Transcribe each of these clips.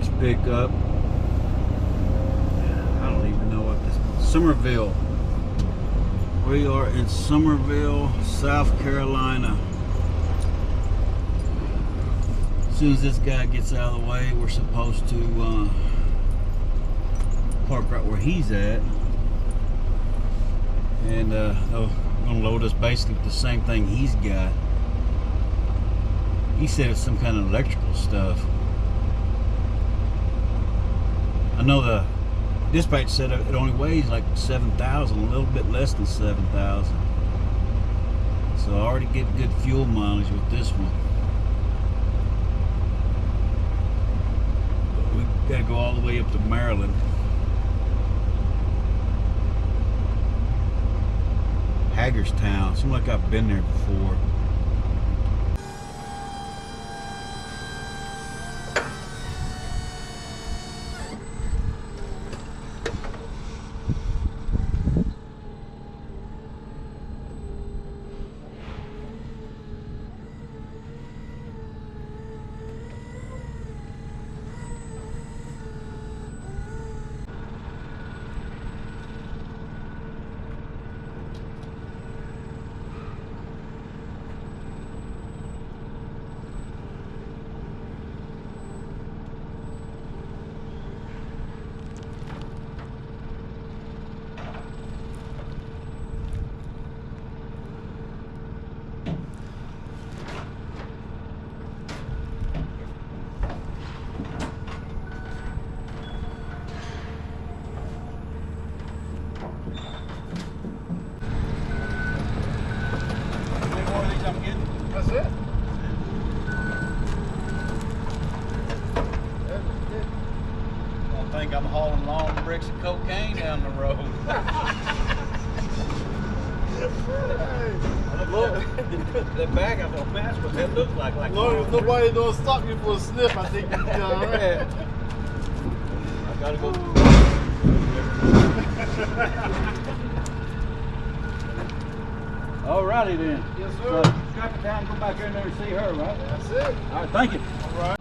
Mike's pickup. I don't even know what this is. Somerville. We are in Somerville, South Carolina. As soon as this guy gets out of the way, we're supposed to park right where he's at. And they're going to load us basically with the same thing he's got. He said it's some kind of electrical stuff. I know the dispatch said it only weighs like 7,000, a little bit less than 7,000. So I already get good fuel mileage with this one. But we gotta go all the way up to Maryland. Hagerstown. Seems like I've been there before. That's it. I think I'm hauling long bricks of cocaine down the road. The bag I'm gonna pass what that looks like. As long as nobody don't stop you for a sniff, I think you'll be all right. I gotta go. Alrighty then. Yes, sir. So, strap it down and go back in there and see her, right? That's it. Alright, thank you. All right.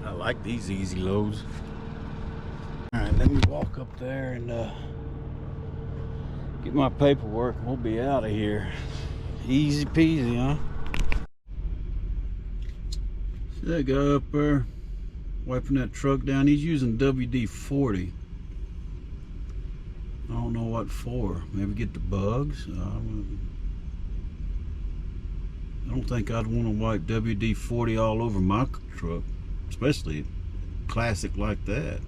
I like these easy loads. Alright, let me walk up there and get my paperwork and we'll be out of here. Easy peasy, huh? See that guy up there wiping that truck down? He's using WD-40. I don't know what for. Maybe get the bugs. I don't think I'd want to wipe WD-40 all over my truck, especially a classic like that.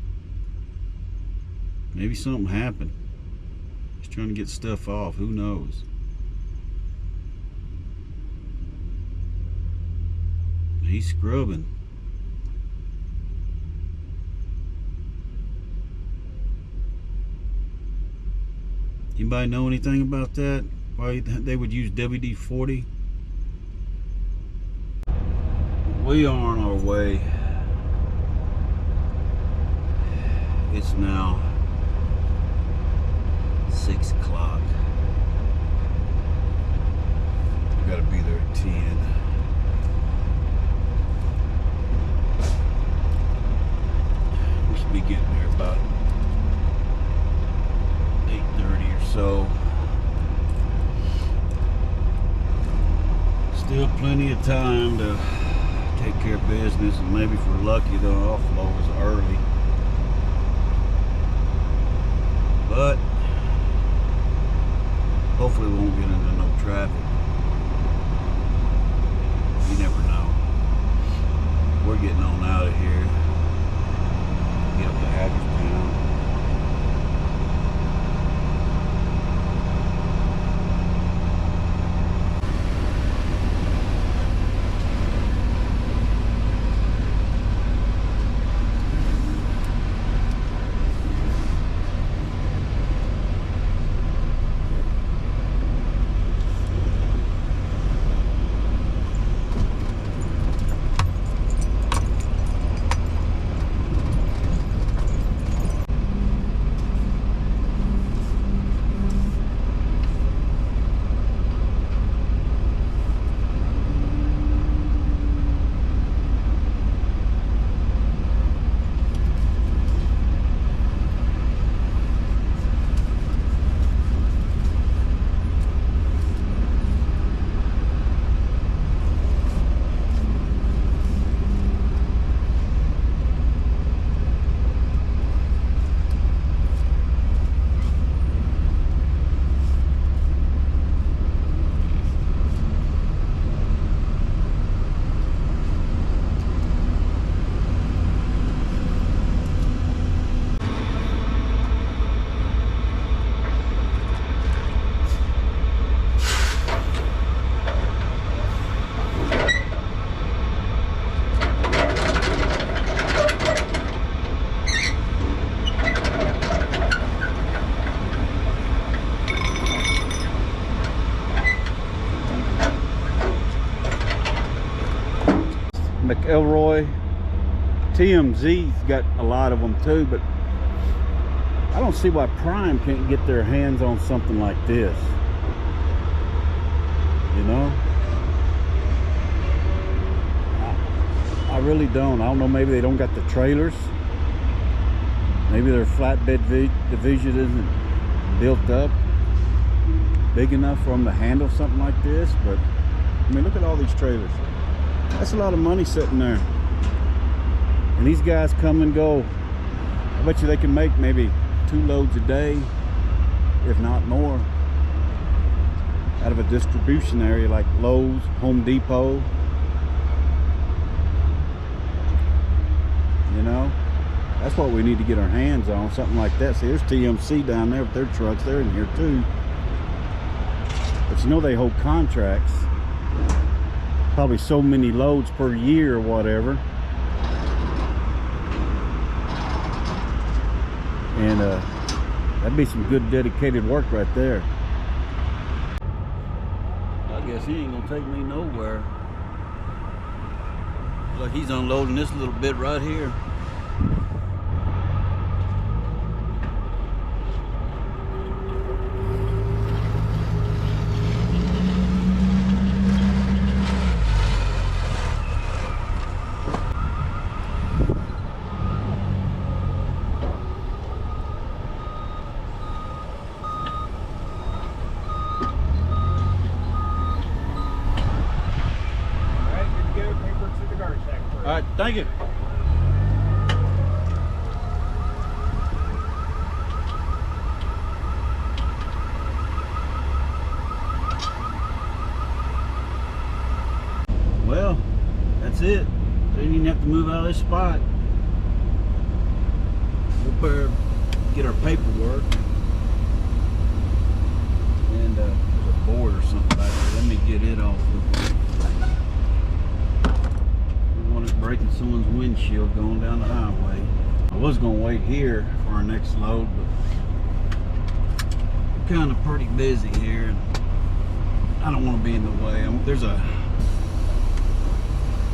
Maybe something happened. He's trying to get stuff off. Who knows? He's scrubbing. Anybody know anything about that? Why they would use WD-40? We are on our way. It's now 6 o'clock. We gotta be there at 10. We should be getting there about 8:30 or so. Still plenty of time to take care of business, and maybe if we're lucky they'll offload us early. But hopefully we won't get into no traffic. You never know. We're getting on out of here. Get up to Hagerstown. Elroy. TMZ's got a lot of them too, but I don't see why Prime can't get their hands on something like this. You know? I really don't. I don't know, maybe they don't got the trailers. Maybe their flatbed division isn't built up big enough for them to handle something like this. But I mean, look at all these trailers. That's a lot of money sitting there. And these guys come and go. I bet you they can make maybe 2 loads a day, if not more, out of a distribution area like Lowe's, Home Depot. You know, that's what we need to get our hands on, something like that. See, there's TMC down there with their trucks. They're in here too. But you know, they hold contracts, probably so many loads per year or whatever. And that'd be some good dedicated work right there. I guess he ain't gonna take me nowhere. Like he's unloading this little bit right here. All right, thank you. Well, that's it. So you didn't have to move out of this spot. We'll better get our paperwork. And there's a board or something back there. Let me get it off. Breaking someone's windshield going down the highway. I was gonna wait here for our next load, but we're kind of pretty busy here, and I don't want to be in the way. There's a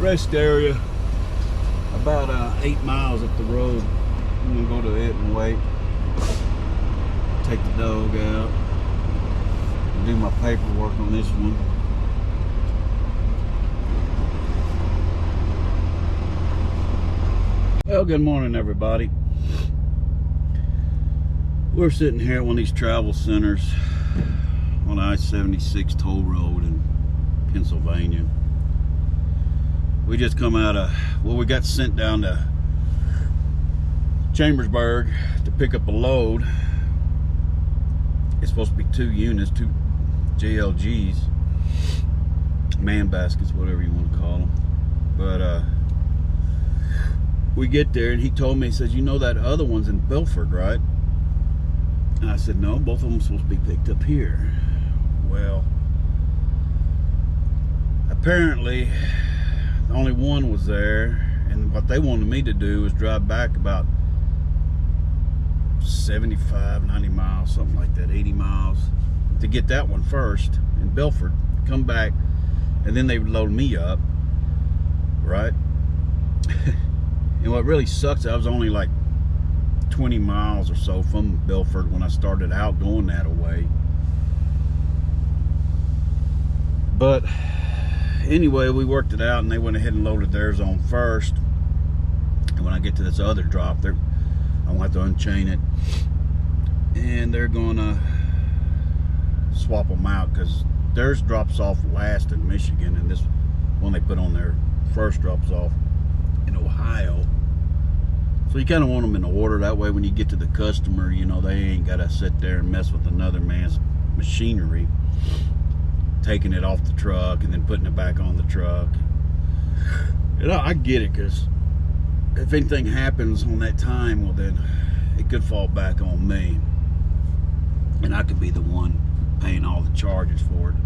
rest area about 8 miles up the road. I'm gonna go to it and wait. Take the dog out. Do my paperwork on this one. Well, good morning, everybody. We're sitting here at one of these travel centers on I-76 toll road in Pennsylvania. We just come out of, well, we got sent down to Chambersburg to pick up a load. It's supposed to be 2 units, 2 JLGs, man baskets, whatever you want to call them. But we get there and he told me, he says, you know that other one's in Belford, right? And I said, no, both of them are supposed to be picked up here. Well, apparently only one was there, and what they wanted me to do was drive back about 75, 90 miles, something like that, 80 miles, to get that one first in Belford, come back, and then they would load me up, right? And what really sucks, I was only like 20 miles or so from Belford when I started out going that way. But anyway, we worked it out and they went ahead and loaded theirs on first. And when I get to this other drop, I'm gonna have to unchain it. And they're gonna swap them out because theirs drops off last in Michigan, and this one they put on there first drops off in Ohio. So you kind of want them in order, that way when you get to the customer, you know, they ain't got to sit there and mess with another man's machinery, taking it off the truck and then putting it back on the truck. And I get it, because if anything happens on that time, well then it could fall back on me, and I could be the one paying all the charges for it.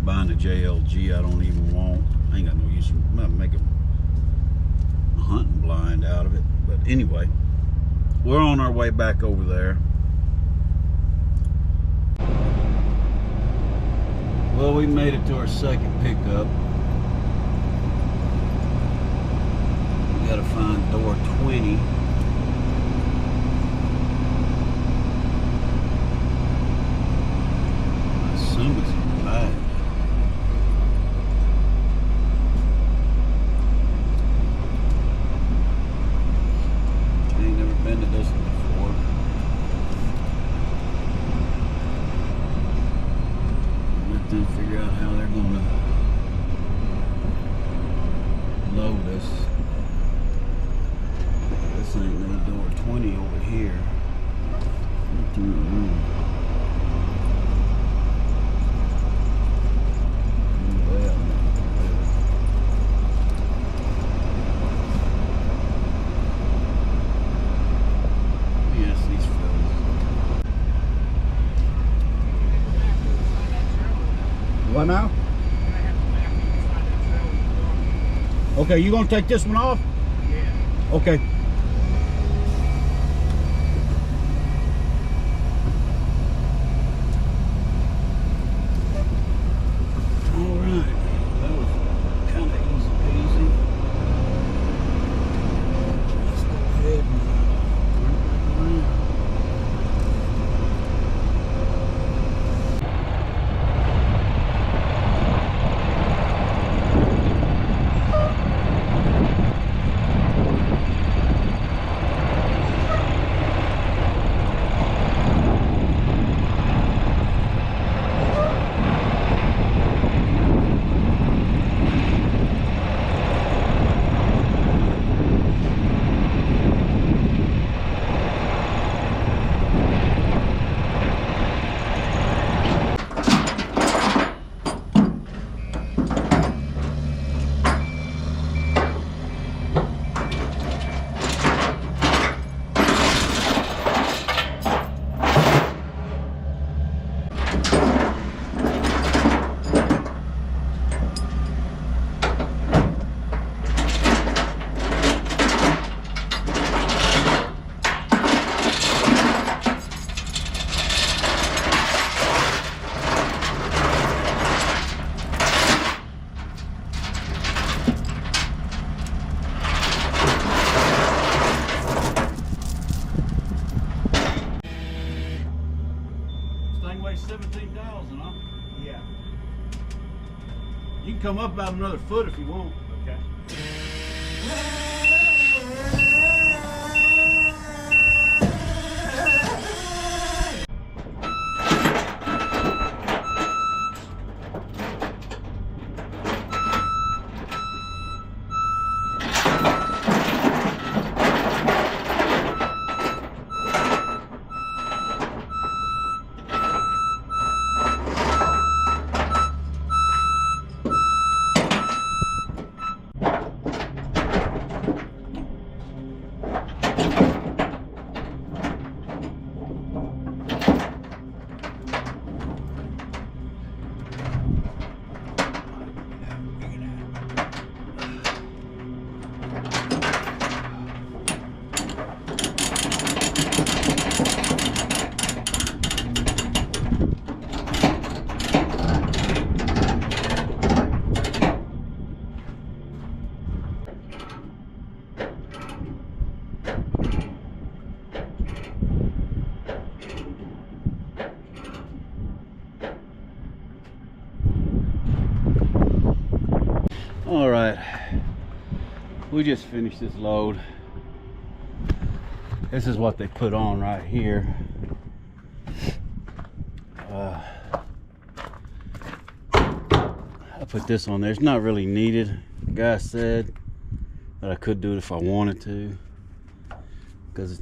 Buying a JLG I don't even want. I ain't got no use for it. I might make a hunting blind out of it. But anyway, we're on our way back over there. Well, we made it to our second pickup. gotta find door 20. I assume it's in the back. I ain't never been to this one before. Let them figure out how they're gonna load this. This ain't no door 20 over here. Yes, these fellas. What now? Okay, you gonna take this one off? Yeah. Okay. All right. That was kind of easy peasy. Let's go ahead and turn it back around. Weighs 17,000, huh? Yeah. You can come up about another foot if you want. Okay. All right, we just finished this load. This is what they put on right here. I put this on there. It's not really needed. The guy said that I could do it if I wanted to, because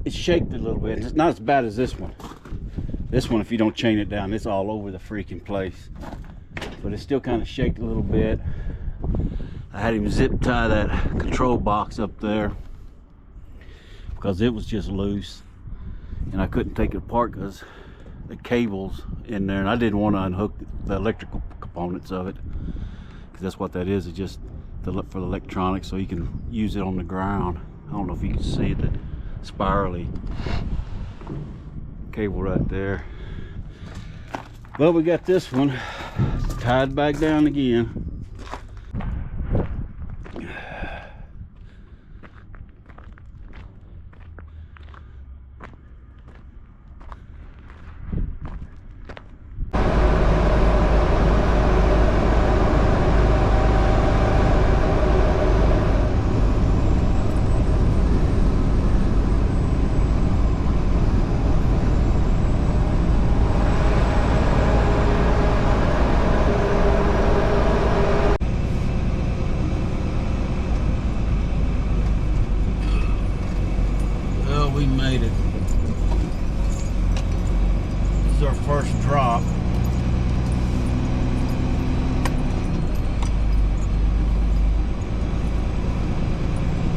it's shaked a little bit. It's not as bad as this one. This one, if you don't chain it down, it's all over the freaking place. But it's still kind of shaked a little bit. I had him zip tie that control box up there because it was just loose, and I couldn't take it apart because the cables in there, and I didn't want to unhook the electrical components of it, because that's what that is. It's just for the electronics, so you can use it on the ground. I don't know if you can see the spirally cable right there, but we got this one tied back down again. first drop.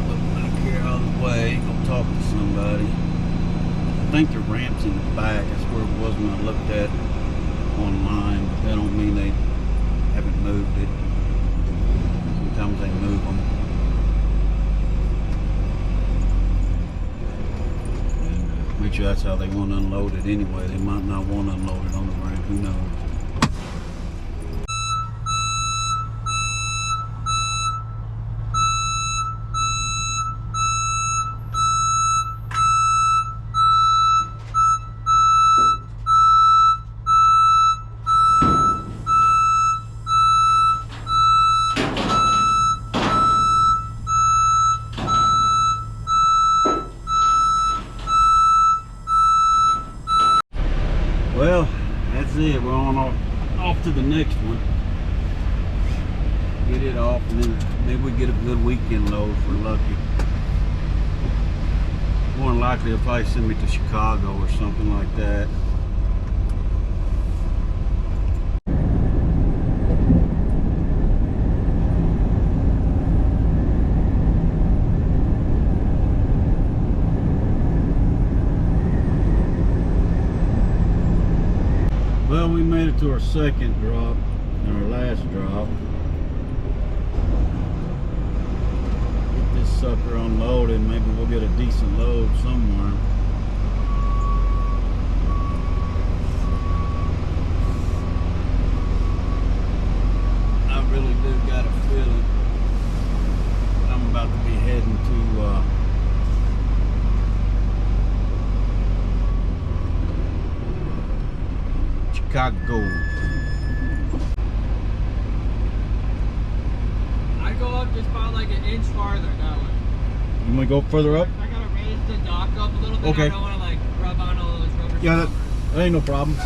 Look back here out of the way, go talk to somebody. I think the ramp's in the back. That's where it was when I looked at it online, but that don't mean they haven't moved it. Sometimes they move them. Make sure that's how they want to unload it anyway. They might not want to unload it on the ramp, who knows. Well, that's it. We're on off to the next one. Get it off, and then maybe we get a good weekend load if we're lucky. More than likely, they'll probably send me to Chicago or something like that. Well, we made it to our second drop, and our last drop. Get this sucker unloaded, maybe we'll get a decent load somewhere. I really do got a feeling I'm about to be heading to Chicago. I'd go up just about like an inch farther that way. You want to go further up? I gotta raise the dock up a little bit. Okay. I don't want to like rub on all those rubber Yeah, stoppers. that ain't no problem.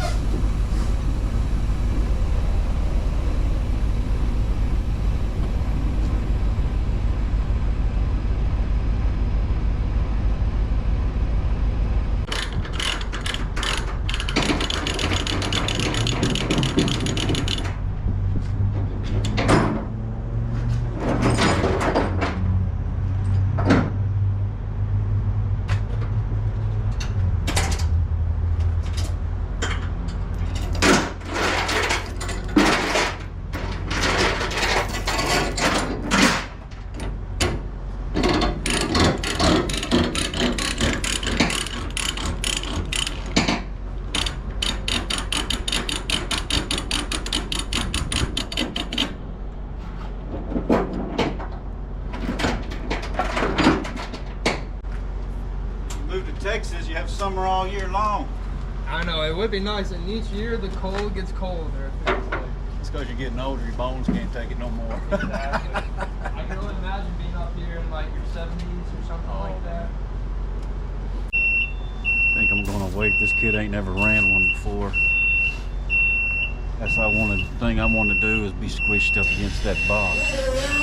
Move to Texas, you have summer all year long. I know, it would be nice, and each year the cold gets colder. It feels like. It's because you're getting older, your bones can't take it no more. Exactly. I can only imagine being up here in like your 70s or something like that. I think I'm gonna wait. This kid ain't never ran one before. That's the thing I want to do is be squished up against that box.